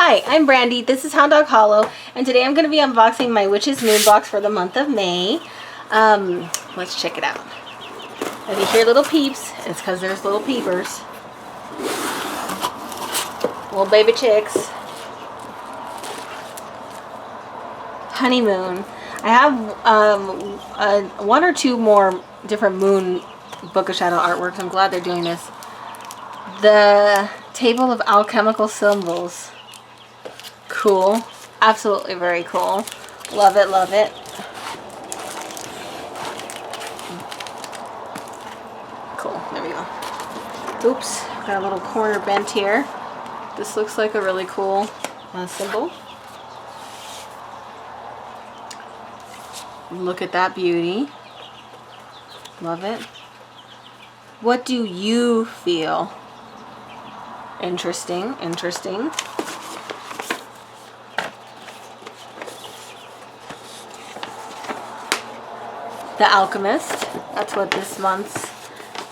Hi, I'm Brandy. This is Hound Dog Hollow, and today I'm going to be unboxing my Witch's Moon box for the month of May. Let's check it out. If you hear little peeps, it's because there's little peepers. Little baby chicks. Honeymoon. I have one or two more different moon Book of Shadow artworks. I'm glad they're doing this. The Table of Alchemical Symbols. Cool. Absolutely very cool. Love it, love it. Cool. There we go. Oops. Got a little corner bent here. This looks like a really cool symbol. Look at that beauty. Love it. What do you feel? Interesting, interesting. The Alchemist. That's what this month's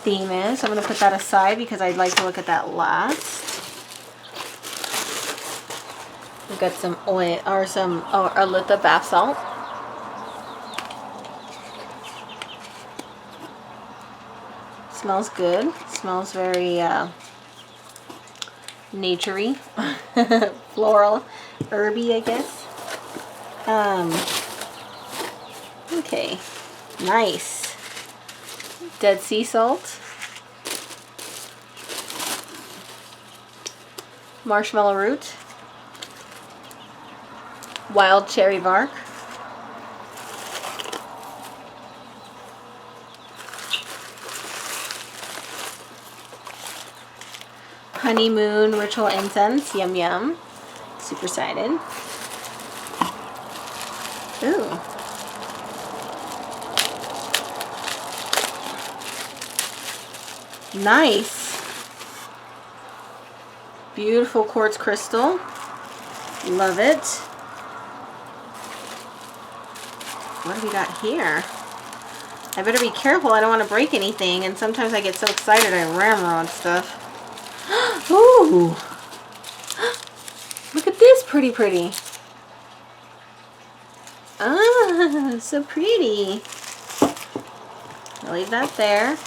theme is. I'm going to put that aside because I'd like to look at that last. We've got some oil or some Arlitha bath salt. Smells good. Smells very naturey, floral, herby, I guess. Okay, nice. Dead sea salt, marshmallow root, wild cherry bark, honeymoon ritual incense. Yum yum. Super excited. Ooh. Nice. Beautiful quartz crystal. Love it. What do we got here? I better be careful. I don't want to break anything, and sometimes I get so excited I ramrod stuff. Ooh! Look at this pretty. Ah, so pretty. I'll leave that there.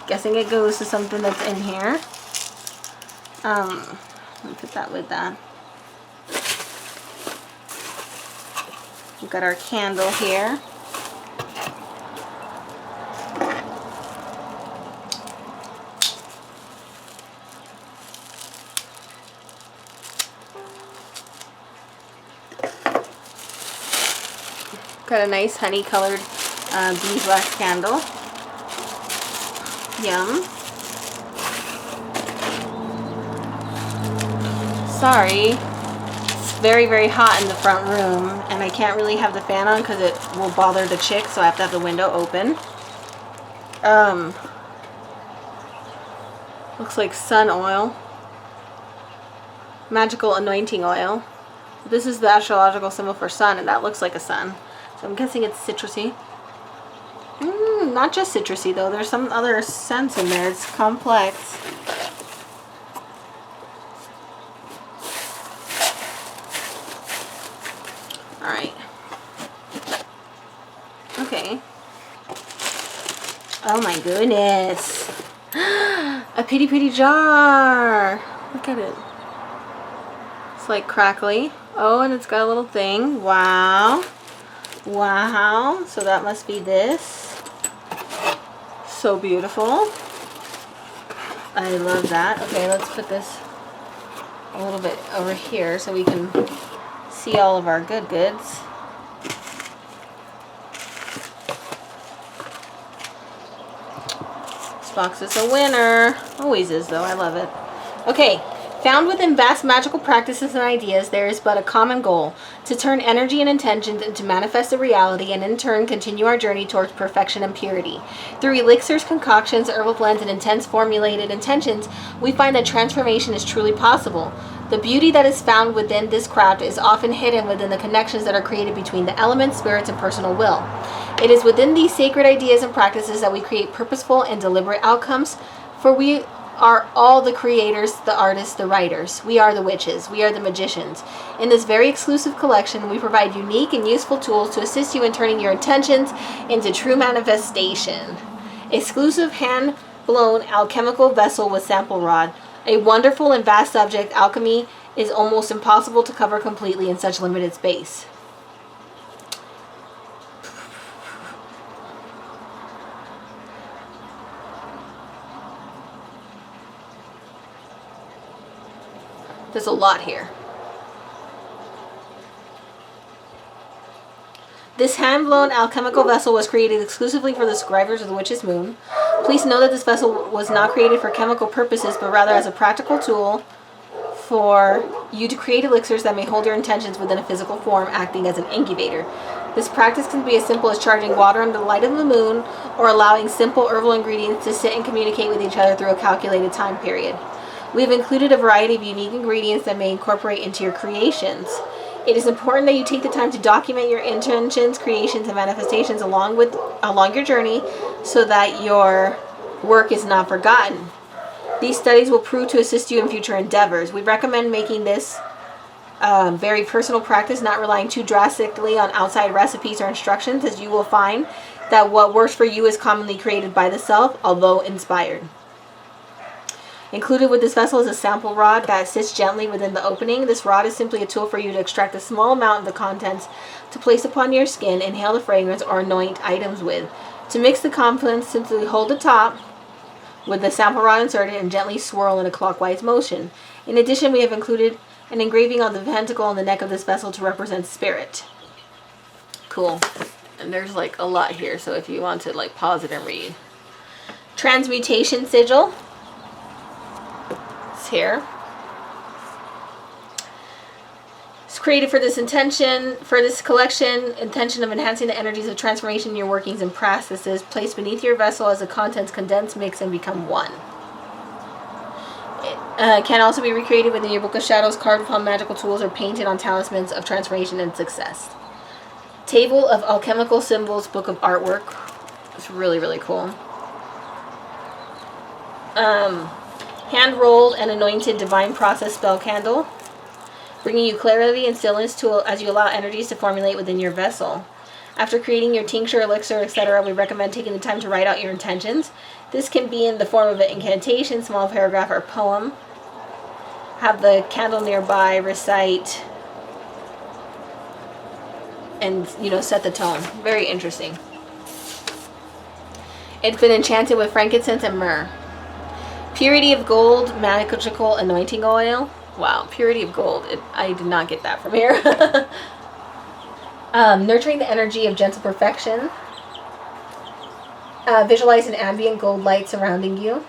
Guessing it goes to something that's in here. Let me put that with that. We've got our candle here. Got a nice honey colored beeswax candle. Yum. Sorry, it's very hot in the front room, and I can't really have the fan on because it will bother the chicks, so I have to have the window open. Looks like sun oil. Magical anointing oil. This is the astrological symbol for sun, and that looks like a sun. So I'm guessing it's citrusy. Not just citrusy though. There's some other scents in there. It's complex. Alright. Okay. Oh my goodness. A pretty jar. Look at it. It's like crackly. Oh, and it's got a little thing. Wow. Wow. So that must be this. So beautiful. I love that. Okay, let's put this a little bit over here so we can see all of our goods. This box is a winner. Always is though. I love it. Okay. Found within vast magical practices and ideas, there is but a common goal: to turn energy and intentions into manifested reality, and in turn continue our journey towards perfection and purity. Through elixirs, concoctions, herbal blends, and intense formulated intentions, we find that transformation is truly possible. The beauty that is found within this craft is often hidden within the connections that are created between the elements, spirits, and personal will. It is within these sacred ideas and practices that we create purposeful and deliberate outcomes, for we are all the creators, the artists, the writers. We are the witches. We are the magicians. In this very exclusive collection, we provide unique and useful tools to assist you in turning your intentions into true manifestation. Exclusive hand-blown alchemical vessel with sample rod. A wonderful and vast subject, alchemy is almost impossible to cover completely in such limited space. There's a lot here. This hand-blown alchemical vessel was created exclusively for the scribers of the Witch's Moon. Please know that this vessel was not created for chemical purposes, but rather as a practical tool for you to create elixirs that may hold your intentions within a physical form, acting as an incubator. This practice can be as simple as charging water under the light of the moon, or allowing simple herbal ingredients to sit and communicate with each other through a calculated time period. We have included a variety of unique ingredients that may incorporate into your creations. It is important that you take the time to document your intentions, creations, and manifestations along your journey so that your work is not forgotten. These studies will prove to assist you in future endeavors. We recommend making this very personal practice, not relying too drastically on outside recipes or instructions, as you will find that what works for you is commonly created by the self, although inspired. Included with this vessel is a sample rod that sits gently within the opening. This rod is simply a tool for you to extract a small amount of the contents to place upon your skin, inhale the fragrance, or anoint items with. To mix the contents, simply hold the top with the sample rod inserted and gently swirl in a clockwise motion. In addition, we have included an engraving on the pentacle on the neck of this vessel to represent spirit. Cool. And there's like a lot here, so if you want to like pause it and read. Transmutation sigil. Here. It's created for this intention, for this collection, intention of enhancing the energies of transformation in your workings and processes, placed beneath your vessel as the contents condense, mix, and become one. It can also be recreated within your book of shadows, carved upon magical tools, or painted on talismans of transformation and success. Table of alchemical symbols, book of artwork. It's really, really cool. Hand-rolled and anointed divine process spell candle, bringing you clarity and stillness as you allow energies to formulate within your vessel. After creating your tincture, elixir, etc., we recommend taking the time to write out your intentions. This can be in the form of an incantation, small paragraph, or poem. Have the candle nearby, recite, and set the tone. Very interesting. It's been enchanted with frankincense and myrrh. Purity of gold, magical anointing oil. Wow, purity of gold. I did not get that from here. Nurturing the energy of gentle perfection. Visualize an ambient gold light surrounding you.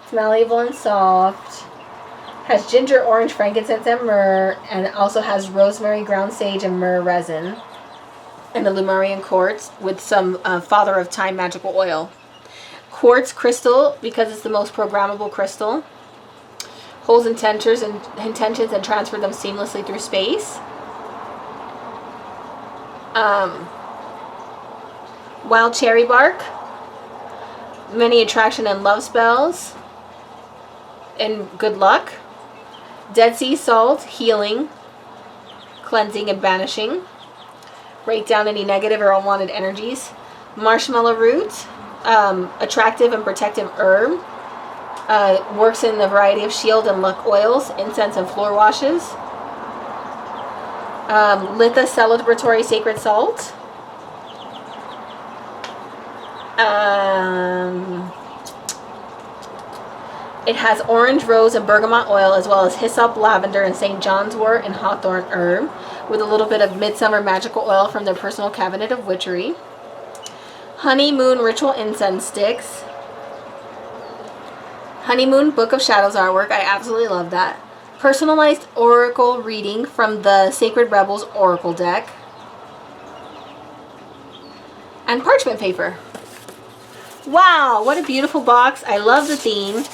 It's malleable and soft. Has ginger, orange, frankincense, and myrrh. And it also has rosemary, ground sage, and myrrh resin. And a Lemurian quartz with some Father of Time magical oil. Quartz crystal, because it's the most programmable crystal. Holds intentions and transfer them seamlessly through space. Wild cherry bark. Many attraction and love spells. And good luck. Dead sea salt, healing, cleansing, and banishing. Break down any negative or unwanted energies. Marshmallow root. Attractive and protective herb. Works in a variety of shield and luck oils, incense, and floor washes. Litha celebratory sacred salt. It has orange, rose, and bergamot oil, as well as hyssop, lavender, and St. John's wort and hawthorn herb, with a little bit of midsummer magical oil from their personal cabinet of witchery. Honeymoon ritual incense sticks. Honeymoon Book of Shadows artwork. I absolutely love that. Personalized oracle reading from the Sacred Rebels Oracle deck. And parchment paper. Wow, what a beautiful box. I love the theme.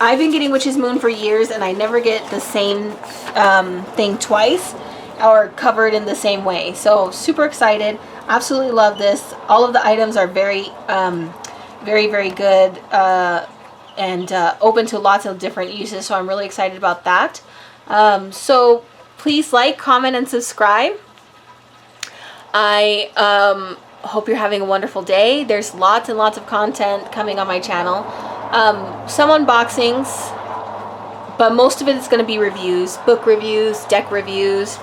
I've been getting Witch's Moon for years, and I never get the same thing twice or covered in the same way. So super excited. Absolutely love this. All of the items are very, very, very good. and open to lots of different uses. So I'm really excited about that. So please like, comment, and subscribe. I hope you're having a wonderful day. There's lots and lots of content coming on my channel. Some unboxings, but most of it is going to be reviews, book reviews, deck reviews,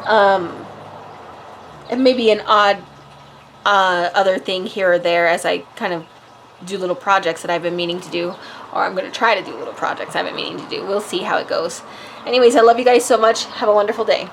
and maybe an odd other thing here or there as I kind of do little projects that I've been meaning to do, or I'm going to try to do little projects I've been meaning to do. We'll see how it goes. Anyways, I love you guys so much. Have a wonderful day.